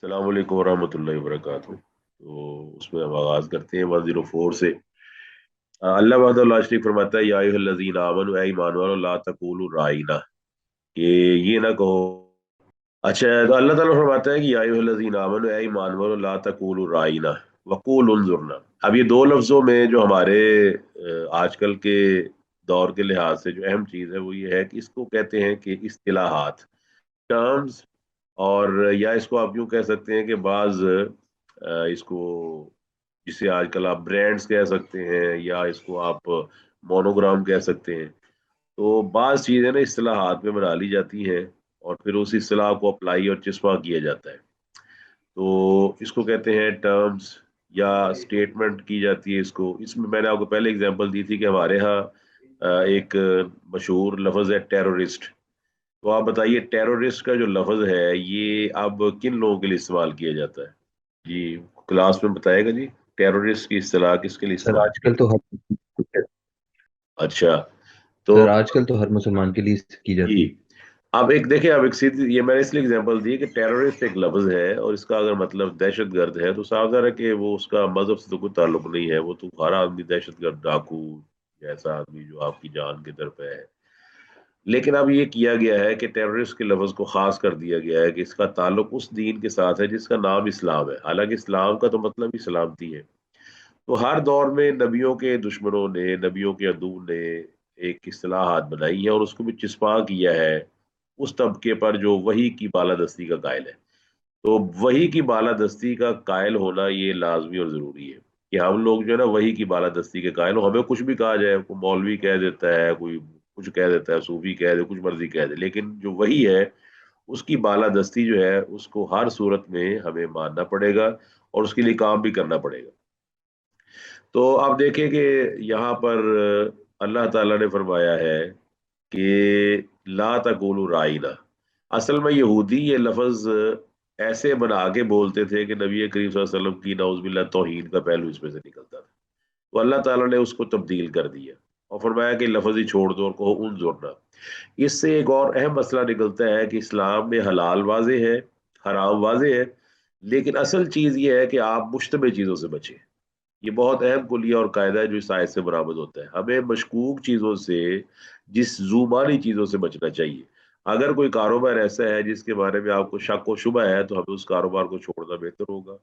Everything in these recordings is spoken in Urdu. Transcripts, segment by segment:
السلام علیکم ورحمۃ اللہ وبرکاتہ۔ تو اس میں ہم آغاز کرتے ہیں 104 سے۔ اللہ وحدہ لا شریک فرماتا ہے یا ایھا الذین آمنوا، اے ایمان والو، لا تقولوا رائنا، کہ یہ نہ کہو۔ اچھا، تو اللہ تعالیٰ فرماتا ہے کہ یا ایھا الذین آمنوا، اے ایمان والو، لا تقولوا رائنا وقولوا انظرنا۔ اب یہ دو لفظوں میں جو ہمارے آج کل کے دور کے لحاظ سے جو اہم چیز ہے وہ یہ ہے کہ اس کو کہتے ہیں کہ اصطلاحات، ٹرمز، اور یا اس کو آپ یوں کہہ سکتے ہیں کہ بعض اس کو جسے آج کل آپ برانڈز کہہ سکتے ہیں یا اس کو آپ مونوگرام کہہ سکتے ہیں۔ تو بعض چیزیں نا اصطلاحات میں بنا لی جاتی ہیں اور پھر اس اصطلاح کو اپلائی اور چسپاں کیا جاتا ہے۔ تو اس کو کہتے ہیں ٹرمز یا اسٹیٹمنٹ کی جاتی ہے۔ اس میں نے آپ کو پہلے اگزامپل دی تھی کہ ہمارے ہاں ایک مشہور لفظ ہے ٹیرورسٹ۔ تو آپ بتائیے ٹیرورسٹ کا جو لفظ ہے یہ اب کن لوگوں کے لیے استعمال کیا جاتا ہے؟ جی، کلاس میں بتائے گا جی، ٹیرورسٹ کی اصطلاح کس کے لیے سر استعمال آج کی کل تو جاتی ہر ہے؟ اچھا، تو سر آج کل تو ہر مسلمان کے لیے کی جی، جاتی ہے۔ اب ایک دیکھیں، اب ایک سیدھی یہ میں نے اس لیے اگزامپل دی کہ ٹیرورسٹ ایک لفظ ہے اور اس کا اگر مطلب دہشت گرد ہے تو صاف ظاہر ہے کہ وہ اس کا مذہب سے تو کوئی تعلق نہیں ہے، وہ تو ہر آدمی دہشت گرد، ڈاکو، ایسا آدمی جو آپ کی جان کی طرف ہے۔ لیکن اب یہ کیا گیا ہے کہ ٹیررسٹ کے لفظ کو خاص کر دیا گیا ہے کہ اس کا تعلق اس دین کے ساتھ ہے جس کا نام اسلام ہے، حالانکہ اسلام کا تو مطلب ہی سلامتی ہے۔ تو ہر دور میں نبیوں کے دشمنوں نے، نبیوں کے عدو نے ایک اصطلاحات بنائی ہے اور اس کو بھی چسپاں کیا ہے اس طبقے پر جو وحی کی بالادستی کا قائل ہے۔ تو وحی کی بالادستی کا قائل ہونا یہ لازمی اور ضروری ہے کہ ہم لوگ جو ہے نا وحی کی بالادستی کے قائل ہوں۔ ہمیں کچھ بھی کہا جائے، کوئی مولوی کہہ دیتا ہے، کوئی کچھ کہہ دیتا ہے، صوفی کہہ دے، کچھ مرضی کہہ دے، لیکن جو وحی ہے اس کی بالادستی جو ہے اس کو ہر صورت میں ہمیں ماننا پڑے گا اور اس کے لیے کام بھی کرنا پڑے گا۔ تو آپ دیکھیں کہ یہاں پر اللہ تعالیٰ نے فرمایا ہے کہ لا تقولوا رائنا۔ اصل میں یہودی یہ لفظ ایسے بنا کے بولتے تھے کہ نبی کریم صلی اللہ علیہ وسلم کی نعوذ باللہ توہین کا پہلو اس میں سے نکلتا تھا۔ تو اللہ تعالیٰ نے اس کو تبدیل کر دیا اور فرمایا کہ لفظ ہی چھوڑ دو اور کہو انظرنا۔ اس سے ایک اور اہم مسئلہ نکلتا ہے کہ اسلام میں حلال واضح ہے، حرام واضح ہے، لیکن اصل چیز یہ ہے کہ آپ مشتبہ چیزوں سے بچیں۔ یہ بہت اہم کلیہ اور قاعدہ ہے جو اس آیت سے برآمد ہوتا ہے۔ ہمیں مشکوک چیزوں سے، جس زوبانی چیزوں سے بچنا چاہیے۔ اگر کوئی کاروبار ایسا ہے جس کے بارے میں آپ کو شک و شبہ ہے تو ہمیں اس کاروبار کو چھوڑنا بہتر ہوگا۔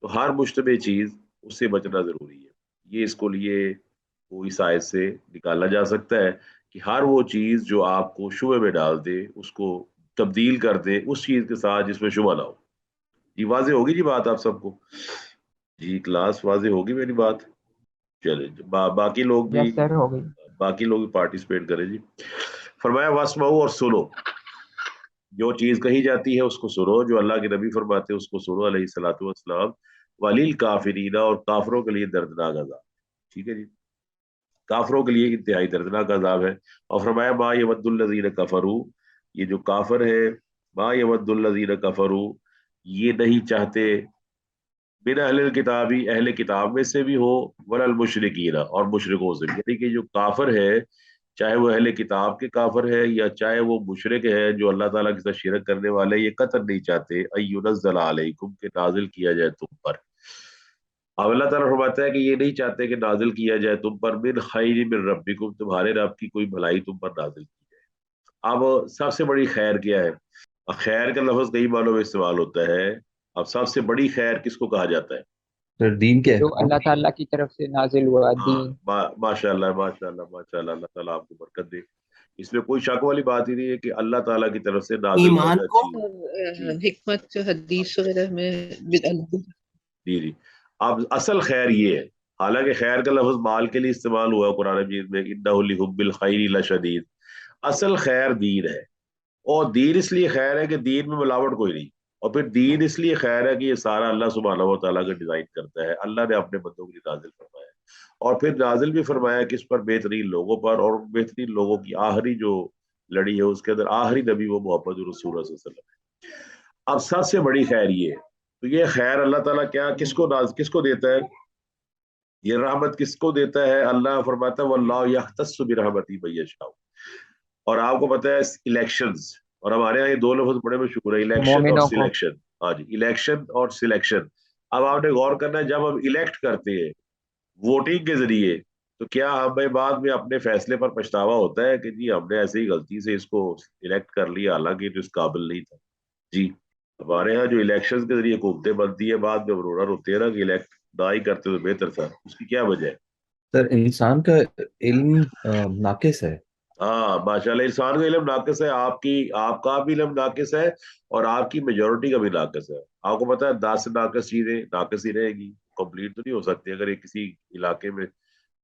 تو ہر مشتبہ چیز اس سے بچنا ضروری ہے۔ یہ اس کو لیے وہ اس آیت سے نکالا جا سکتا ہے کہ ہر وہ چیز جو آپ کو شبہ میں ڈال دے اس کو تبدیل کر دے اس چیز کے ساتھ جس میں شبہ نہ ہو۔ جی واضح ہوگی جی بات آپ سب کو؟ جی کلاس واضح ہوگی میری بات؟ چلے جی، باقی لوگ بھی، یس سر، ہو گئی۔ باقی لوگ بھی پارٹیسپیٹ کریں جی۔ فرمایا واسمعوا، اور سنو، جو چیز کہی جاتی ہے اس کو سنو، جو اللہ کے نبی فرماتے ہیں اس کو سنو علیہ الصلوۃ والسلام۔ ولیل کافرین، اور کافروں کے لیے دردناک عذاب۔ ٹھیک ہے جی، کافروں کے لیے انتہائی دردناک عذاب ہے۔ اور فرمایا ما یود الذین کفروا، یہ جو کافر ہے، ما یود الذین کفروا، یہ نہیں چاہتے، من اہل الکتابی، اہل کتاب میں سے بھی ہو، ولا المشرکین، اور مشرکوں سے بھی، یعنی کہ جو کافر ہے، چاہے وہ اہل کتاب کے کافر ہے یا چاہے وہ مشرک ہے جو اللہ تعالیٰ کے ساتھ شرک کرنے والے، یہ قطعا نہیں چاہتے اینزل علیکم، کہ نازل کیا جائے تم پر۔ اب اللہ تعالیٰ فرماتا ہے کہ یہ نہیں چاہتے کہ نازل کیا جائے تم پر من خیر من ربکم، تمہارے رب کی کوئی بھلائی تم پر نازل کی جائے۔ اب سب سے بڑی خیر کیا ہے؟ اب خیر کا لفظ کئی معنوں میں استعمال ہوتا ہے۔ اب سب سے بڑی خیر کس کو کہا جاتا ہے؟ سر دین کیا جو ہے؟ اللہ تعالیٰ کی طرف سے نازل ہوا ہاں، دین۔ ماشاء اللہ، ماشاء اللہ، ماشاء اللہ، اللہ تعالیٰ آپ کو برکت دے۔ اس میں کوئی شک والی بات ہی نہیں ہے کہ اللہ تعالیٰ کی طرف سے نازل ایمان کردہ کو چیز۔ جی حکمت حدیث وغیرہ میں جی جی، اب اصل خیر یہ ہے، حالانکہ خیر کا لفظ مال کے لیے استعمال ہوا ہے قرآن مجید میں، انہ لحب الخیر لشدید۔ اصل خیر دین ہے، اور دین اس لیے خیر ہے کہ دین میں ملاوٹ کوئی نہیں، اور پھر دین اس لیے خیر ہے کہ یہ سارا اللہ سبحانہ و تعالیٰ کا ڈیزائن کرتا ہے، اللہ نے اپنے بندوں کے لیے نازل فرمایا ہے۔ اور پھر نازل بھی فرمایا کس پر؟ بہترین لوگوں پر، اور بہترین لوگوں کی آخری جو لڑی ہے اس کے اندر آخری نبی وہ محمد رسول اللہ صلی اللہ علیہ وسلم ہے۔ اب سب سے بڑی خیر یہ ہے، تو یہ خیر اللہ تعالیٰ کیا کس کو دیتا ہے؟ یہ رحمت کس کو دیتا ہے؟ اللہ فرماتا ہے واللہ یختص برحمتہ من یشاء۔ اور آپ کو پتا ہے الیکشنز، اور ہمارے یہاں یہ دو لفظ بڑے مشہور ہیں، الیکشن اور مومنوں کو۔ سلیکشن۔ ہاں جی، الیکشن اور سلیکشن. اب آپ نے غور کرنا ہے جب ہم الیکٹ کرتے ہیں ووٹنگ کے ذریعے تو کیا ہمیں بعد میں اپنے فیصلے پر پچھتاوا ہوتا ہے کہ جی ہم نے ایسے ہی غلطی سے اس کو الیکٹ کر لیا حالانکہ تو اس قابل نہیں تھا. جی ہمارے ہاں جو الیکشن کے ذریعے حکومتیں بنتی ہیں بعد میں رونا روتے ہیں نا کہ الیکٹ نہ ہی کرتے تو بہتر تھا. اس کی کیا وجہ ہے؟ سر انسان کا علم ناقص ہے. ہاں ماشاء اللہ، انسان کا علم ناقص ہے، آپ کا بھی علم ناقص ہے اور آپ کی میجورٹی کا بھی ناقص ہے. آپ کو پتا ہے 10 ناقص چیزیں ناقص ہی رہے گی، کمپلیٹ تو نہیں ہو سکتی. اگر یہ کسی علاقے میں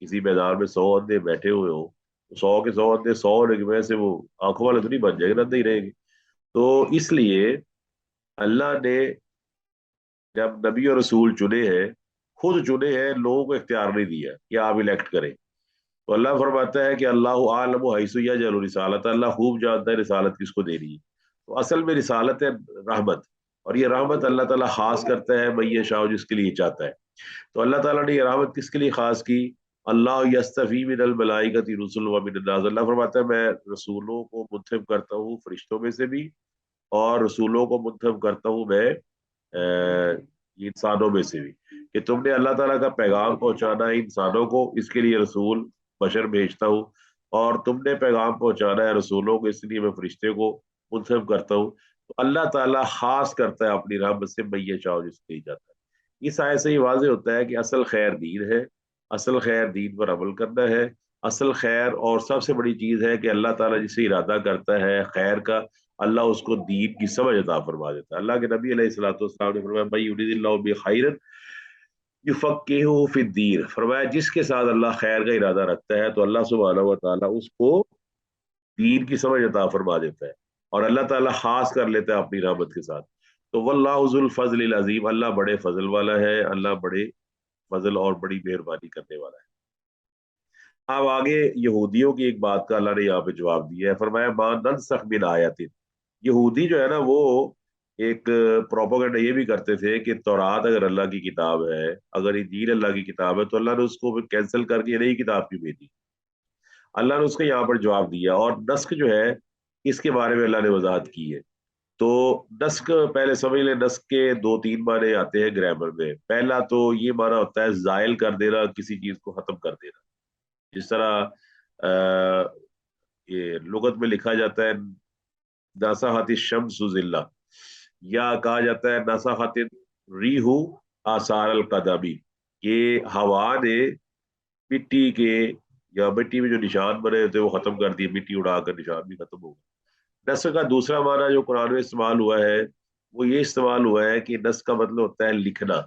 کسی میدان میں 100 اندھے بیٹھے ہوئے ہوں تو 100 کے 100 اندھے 100 ہونے کی وجہ سے وہ آنکھوں والے تو نہیں بن جائے گا، اندھے ہی رہے گی. تو اس لیے اللہ نے جب نبی اور رسول چنے ہیں خود چنے ہیں، لوگوں کو اختیار نہیں دیا کہ آپ الیکٹ کریں. تو اللہ فرماتا ہے کہ اللہ عالم حیث یجعل رسالت، اللہ خوب جانتا ہے رسالت کس کو دے رہی ہے. تو اصل میں رسالت ہے رحمت، اور یہ رحمت اللہ تعالیٰ خاص کرتا ہے من یشاء، جس کے لیے چاہتا ہے. تو اللہ تعالیٰ نے یہ رحمت کس کے لیے خاص کی؟ اللہ یستفی من الملائکۃ رسل ومن الناس. اللہ فرماتا ہے میں رسولوں کو منتخب کرتا ہوں فرشتوں میں سے بھی، اور رسولوں کو منتخب کرتا ہوں میں انسانوں میں سے بھی، کہ تم نے اللہ تعالیٰ کا پیغام پہنچانا ہے انسانوں کو، اس کے لیے رسول بشر بھیجتا ہوں. اور تم نے پیغام پہنچانا ہے رسولوں کو، اس لیے میں فرشتے کو منتخب کرتا ہوں. تو اللہ تعالیٰ خاص کرتا ہے اپنی رحمت سے من یشاء جس کو چاہتا ہے. اس آیت سے یہ واضح ہوتا ہے کہ اصل خیر دین ہے، اصل خیر دین پر عمل کرنا ہے. اصل خیر اور سب سے بڑی چیز ہے کہ اللہ تعالیٰ جسے ارادہ کرتا ہے خیر کا، اللہ اس کو دین کی سمجھ عطا فرما دیتا ہے. اللہ کے نبی علیہ الصلوۃ والسلام نے فرمایا من یرید اللہ بخیر یفقہہ فی الدین. فرمایا جس کے ساتھ اللہ خیر کا ارادہ رکھتا ہے تو اللہ سبحانہ و تعالیٰ اس کو دین کی سمجھ عطا فرما دیتا ہے، اور اللہ تعالیٰ خاص کر لیتا ہے اپنی رحمت کے ساتھ. تو واللہ ذو الفضل العظیم، اللہ بڑے فضل والا ہے، اللہ بڑے فضل اور بڑی مہربانی کرنے والا ہے. اب آگے یہودیوں کی ایک بات کا اللہ نے یہاں پہ جواب دیا ہے. فرمایا ما ننسخ من آیت، یہودی جو ہے نا وہ ایک پروپیگنڈا یہ بھی کرتے تھے کہ تورات اگر اللہ کی کتاب ہے، اگر انجیل اللہ کی کتاب ہے، تو اللہ نے اس کو کینسل کر کے نئی کتاب کیوں بھیجی؟ اللہ نے اس کا یہاں پر جواب دیا. اور نسخ جو ہے اس کے بارے میں اللہ نے وضاحت کی ہے. تو نسخ پہلے سمجھ لیں، نسخ کے 2-3 معنی آتے ہیں گرامر میں. پہلا تو یہ معنی ہوتا ہے زائل کر دینا، کسی چیز کو ختم کر دینا. جس طرح یہ لغت میں لکھا جاتا ہے ناسخت الشمس ضلع، یا کہا جاتا ہے ناسخت الریح آثار القدمی، کہ ہوا نے مٹی کے یا مٹی میں جو نشان بنے ہوتے وہ ختم کر دیے، مٹی اڑا کر نشان بھی ختم ہو گئے. نسخ کا دوسرا معنی جو قرآن میں استعمال ہوا ہے وہ یہ استعمال ہوا ہے کہ نسخ کا مطلب ہوتا ہے لکھنا،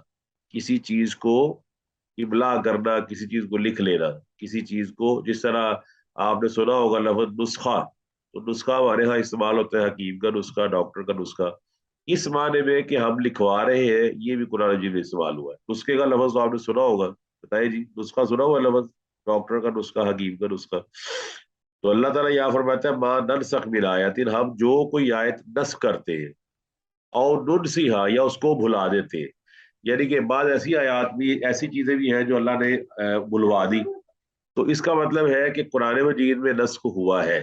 کسی چیز کو املا کرنا، کسی چیز کو لکھ لینا، کسی چیز کو. جس طرح آپ نے سنا ہوگا لفظ نسخہ، تو نسخہ ہمارے ہاں استعمال ہوتا ہے حکیم کا نسخہ، ڈاکٹر کا نسخہ. اس معنی میں کہ ہم لکھوا رہے ہیں، یہ بھی قرآن مجید میں استعمال ہوا ہے. نسخے کا لفظ تو آپ نے سنا ہوگا، بتائیے جی، نسخہ سنا ہوا لفظ، ڈاکٹر کا نسخہ، حکیم کا نسخہ. تو اللہ تعالیٰ یہاں فرماتا ہے ما ننسخ من آیت، ہم جو کوئی آیت نسخ کرتے ہیں اور ننسیہا یا اس کو بھلا دیتے ہیں. یعنی کہ بعض ایسی آیات بھی، ایسی چیزیں بھی ہیں جو اللہ نے بلوا دی. تو اس کا مطلب ہے کہ قرآن مجید میں نسخ ہوا ہے،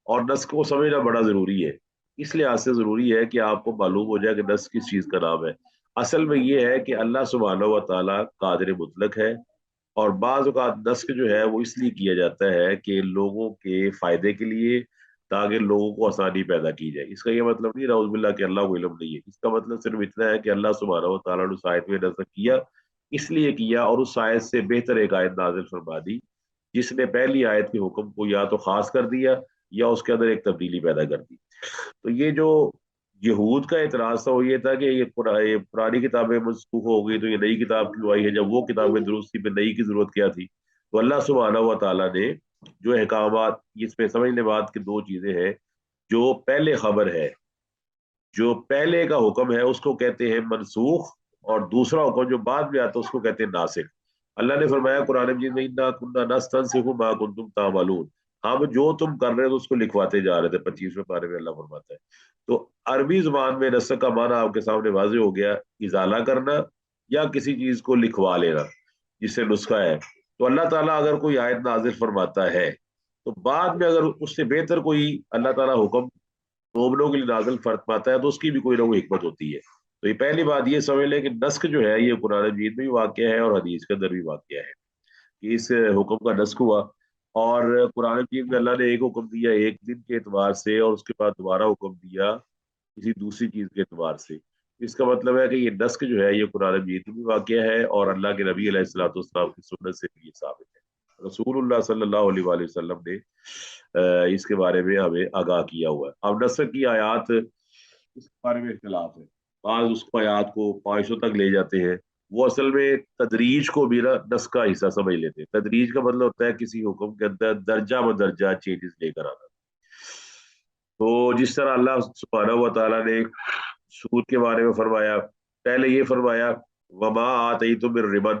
اور نسخ کو سمجھنا بڑا ضروری ہے. اس لحاظ سے ضروری ہے کہ آپ کو معلوم ہو جائے کہ نسخ کس چیز کا نام ہے. اصل میں یہ ہے کہ اللہ سبحانہ و تعالیٰ قادر مطلق ہے، اور بعض اوقات نسخ جو ہے وہ اس لیے کیا جاتا ہے کہ لوگوں کے فائدے کے لیے، تاکہ لوگوں کو آسانی پیدا کی جائے. اس کا یہ مطلب نہیں نعوذ باللہ کہ اللہ کو علم نہیں ہے. اس کا مطلب صرف اتنا ہے کہ اللہ سبحانہ و تعالیٰ نے اس آیت میں نسخ کیا، اس لیے کیا، اور اس آیت سے بہتر ایک آیت نازل فرما دی جس نے پہلی آیت کے حکم کو یا تو خاص کر دیا یا اس کے اندر ایک تبدیلی پیدا کر دی. تو یہ جو یہود کا اعتراض تھا وہ یہ تھا کہ یہ پرانی کتابیں منسوخ ہو گئی تو یہ نئی کتاب کیوں آئی ہے، جب وہ کتابیں درست تھی پھر نئی کی ضرورت کیا تھی. تو اللہ سبحانہ و تعالیٰ نے جو احکامات، اس میں سمجھنے بات کی 2 چیزیں ہیں. جو پہلے خبر ہے، جو پہلے کا حکم ہے اس کو کہتے ہیں منسوخ، اور دوسرا حکم جو بعد میں آتا ہے اس کو کہتے ہیں ناسخ. اللہ نے فرمایا قرآن مجید میں انا کنا نستنسخ ما کنتم تعملون، ہم جو تم کر رہے تھے اس کو لکھواتے جا رہے تھے. 25ویں پارے میں اللہ فرماتا ہے. تو عربی زبان میں نسخ کا معنی آپ کے سامنے واضح ہو گیا، ازالہ کرنا یا کسی چیز کو لکھوا لینا، جس سے نسخہ ہے. تو اللہ تعالیٰ اگر کوئی آیت نازل فرماتا ہے تو بعد میں اگر اس سے بہتر کوئی اللہ تعالیٰ حکم مومنوں کے لیے نازل فرماتا ہے تو اس کی بھی کوئی نہ کوئی حکمت ہوتی ہے. تو یہ پہلی بات یہ سمجھ لیں کہ نسخ جو ہے یہ قرآن مجید میں بھی واقع ہے اور حدیث کے اندر بھی واقع ہے کہ اس حکم کا نسخ ہوا. اور قرآن مجید میں اللہ نے ایک حکم دیا ایک دن کے اعتبار سے اور اس کے بعد دوبارہ حکم دیا کسی دوسری چیز کے اعتبار سے. اس کا مطلب ہے کہ یہ نسخ جو ہے یہ قرآن مجید میں بھی واقع ہے اور اللہ کے نبی علیہ الصلوۃ والسلام کی سنت سے بھی یہ ثابت ہے. رسول اللہ صلی اللہ علیہ وآلہ وسلم نے اس کے بارے میں ہمیں آگاہ کیا ہوا ہے. اب نسخ کی آیات اس کے بارے میں اختلاف ہے. بعض اس کو آیات کو 500 تک لے جاتے ہیں. وہ اصل میں تدریج کو بھی نا نسخ کا حصہ سمجھ لیتے ہیں. تدریج کا مطلب ہوتا ہے کسی حکم کے اندر درجہ بدرجہ چینجز لے کر آنا. تو جس طرح اللہ سبحانہ و تعالیٰ نے سود کے بارے میں فرمایا, پہلے یہ فرمایا وما آتیتم من ربا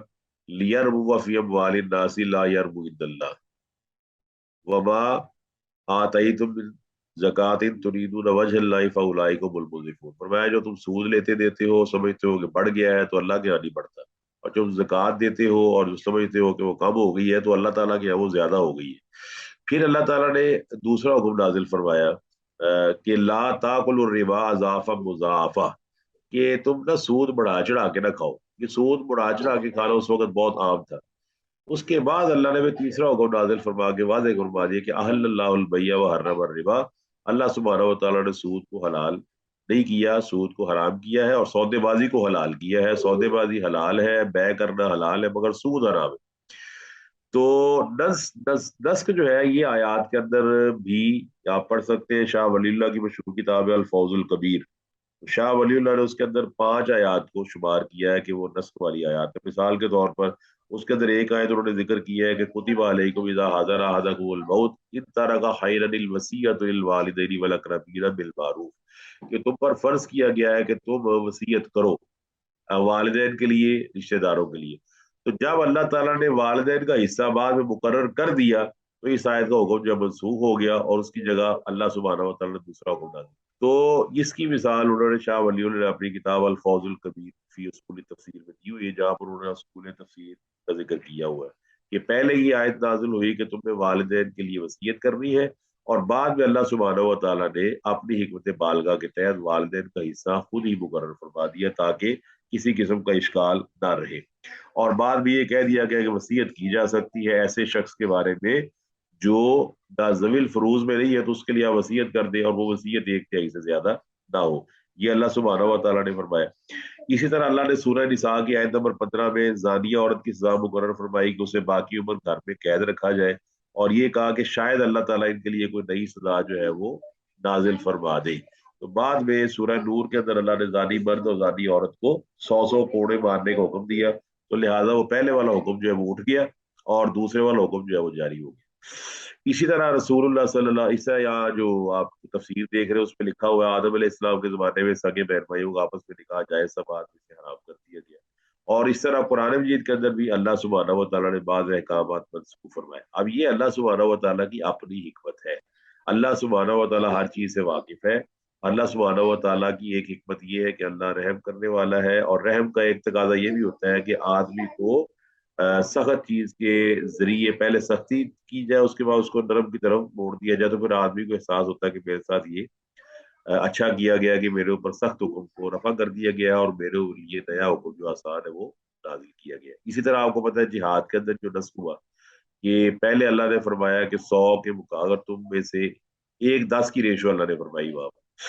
لیربو فی اموال الناس لا یربو عند اللہ وما آتیتم من زکات تریدون وجہ اللہ فاولئک هم المضعفون. فرمایا جو تم سود لیتے دیتے ہو سمجھتے ہو کہ بڑھ گیا ہے تو اللہ کے یہاں نہیں بڑھتا, اور جو زکات دیتے ہو اور جو سمجھتے ہو کہ وہ کم ہو گئی ہے تو اللہ تعالیٰ کے یہاں وہ زیادہ ہو گئی ہے. پھر اللہ تعالیٰ نے دوسرا حکم نازل فرمایا کہ لا تاکلوا الربا اضعافا مضاعفا, کہ تم نہ سود بڑھا چڑھا کے نہ کھاؤ. یہ سود بڑھا چڑھا کے کھانا اس وقت بہت عام تھا. اس کے بعد اللہ نے بھی تیسرا حکم نازل فرما کے واضح فرما دیا کہ احل اللہ البیع وحرم الربا. اللہ سبحانہ و تعالیٰ نے سود کو حلال نہیں کیا, سود کو حرام کیا ہے, اور سودے بازی کو حلال کیا ہے. سودے بازی حلال ہے, بیع کرنا حلال ہے, مگر سود حرام ہے. تو نسخ جو ہے یہ آیات کے اندر بھی آپ پڑھ سکتے ہیں. شاہ ولی اللہ کی مشہور کتاب ہے الفوز الکبیر. شاہ ولی اللہ نے اس کے اندر 5 آیات کو شمار کیا ہے کہ وہ نسخ والی آیات ہے. مثال کے طور پر اس کے اندر ایک آیت انہوں نے ذکر کیا ہے کہ کتب علیکم اذا حضر احدکم الموت ان ترک خیرا الوصیۃ للوالدین والاقربین بالمعروف, کہ تم پر فرض کیا گیا ہے کہ تم وصیت کرو والدین کے لیے, رشتہ داروں کے لیے. تو جب اللہ تعالیٰ نے والدین کا حصہ بعد میں مقرر کر دیا تو اس آیت کا حکم جو منسوخ ہو گیا اور اس کی جگہ اللہ سبحانہ و تعالیٰ نے دوسرا حکم ڈال دیا. تو اس کی مثال انہوں نے شاہ ولی اللہ نے اپنی کتاب الفوز الکبیر فی اصول تفسیر میں دی ہوئی ہے, جہاں پر انہوں نے اصول تفسیر کا ذکر کیا ہوا ہے کہ پہلے یہ آیت نازل ہوئی کہ تمہیں والدین کے لیے وصیت کرنی ہے, اور بعد میں اللہ سبحانہ و تعالیٰ نے اپنی حکمت بالغہ کے تحت والدین کا حصہ خود ہی مقرر فرما دیا تاکہ کسی قسم کا اشکال نہ رہے. اور بعد بھی یہ کہہ دیا گیا کہ وصیت کی جا سکتی ہے ایسے شخص کے بارے میں جو ذوی الفروز میں نہیں ہے, تو اس کے لیے آپ وصیت کر دیں اور وہ وصیت 1/3 سے زیادہ نہ ہو. یہ اللہ سبحانہ و تعالیٰ نے فرمایا. اسی طرح اللہ نے سورہ نساء کی آیت نمبر 15 میں زانیہ عورت کی سزا مقرر فرمائی کہ اسے باقی عمر گھر میں قید رکھا جائے, اور یہ کہا کہ شاید اللہ تعالیٰ ان کے لیے کوئی نئی سزا جو ہے وہ نازل فرما دے. تو بعد میں سورہ نور کے اندر اللہ نے زانی مرد اور زانی عورت کو 100 کوڑے مارنے کا حکم دیا. تو لہٰذا وہ پہلے والا حکم جو ہے وہ اٹھ گیا اور دوسرے والا حکم جو ہے وہ جاری ہو گیا. اسی طرح رسول اللہ صلی اللہ عیسیٰ یہاں جو آپ تفسیر دیکھ رہے ہیں اس پہ لکھا ہوا ہے آدم علیہ السلام کے زمانے میں سگے بہن بھائیوں کو آپس میں نکاح جائز سب آدمی سے حرام کر دیا گیا. اور اس طرح قرآن مجید کے اندر بھی اللہ سبحانہ و تعالیٰ نے بعض احکامات منسوخ فرمائے. اب یہ اللہ سبحانہ و تعالیٰ کی اپنی حکمت ہے. اللہ سبحانہ و تعالیٰ ہر چیز سے واقف ہے. اللہ سبحانہ و تعالیٰ کی ایک حکمت یہ ہے کہ اللہ رحم کرنے والا ہے, اور رحم کا ایک تقاضا یہ بھی ہوتا ہے کہ آدمی کو سخت چیز کے ذریعے پہلے سختی کی جائے, اس کے بعد اس کو نرم کی طرف موڑ دیا جائے, تو پھر آدمی کو احساس ہوتا ہے کہ میرے ساتھ یہ اچھا کیا گیا کہ میرے اوپر سخت حکم کو رفع کر دیا گیا اور میرے لیے نیا حکم جو آسان ہے وہ نازل کیا گیا. اسی طرح آپ کو پتہ ہے جہاد کے اندر جو نسخ ہوا کہ پہلے اللہ نے فرمایا کہ 100 کے مقابلے تم میں سے 1:10 کی ریشو اللہ نے فرمائی وہاں پر,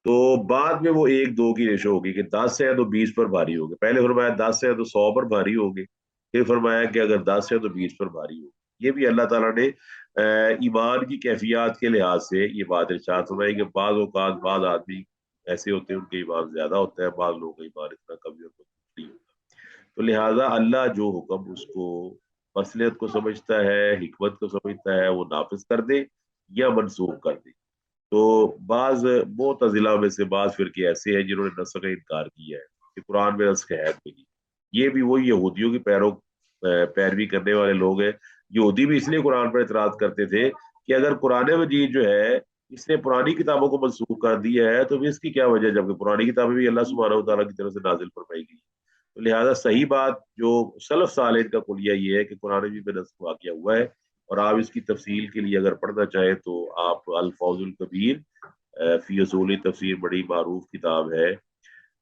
تو بعد میں وہ 1:2 کی ریشو ہوگی کہ 10 ہے تو 20 پر بھاری ہوگی. پہلے فرمایا 10 ہے تو 100 پر بھاری ہوگی, پھر فرمایا کہ اگر 10 ہے تو 20 پر بھاری ہوگی. یہ بھی اللہ تعالیٰ نے ایمان کی کیفیات کے لحاظ سے یہ بات ارشاد فرمائی کہ بعض اوقات بعض آدمی ایسے ہوتے ہیں ان کے ایمان زیادہ ہوتا ہے, بعض لوگوں کا ایمان اتنا کم نہیں ہوتا. تو لہٰذا اللہ جو حکم اس کو مصلحت کو سمجھتا ہے, حکمت کو سمجھتا ہے, وہ نافذ کر دے یا منسوخ کر دے. تو بعض معتزلہ میں سے بعض فرقے ایسے ہیں جنہوں نے نسخ کا انکار کیا ہے کہ قرآن میں نسخ ہے نہیں. یہ بھی وہ یہودیوں کی پیروی کرنے والے لوگ ہیں. یہودی بھی اس لیے قرآن پر اعتراض کرتے تھے کہ اگر قرآن مجید جو ہے اس نے پرانی کتابوں کو منسوخ کر دیا ہے تو اس کی کیا وجہ, جبکہ پرانی کتابیں بھی اللہ سبحانہ و تعالیٰ کی طرف سے نازل فرمائی گئی. تو لہٰذا صحیح بات جو سلف صالح کا کلیہ یہ ہے کہ قرآن مجید میں نسخ واقع ہوا ہے, اور آپ اس کی تفصیل کے لیے اگر پڑھنا چاہیں تو آپ الفوز الکبیر فی اصول تفسیر بڑی معروف کتاب ہے,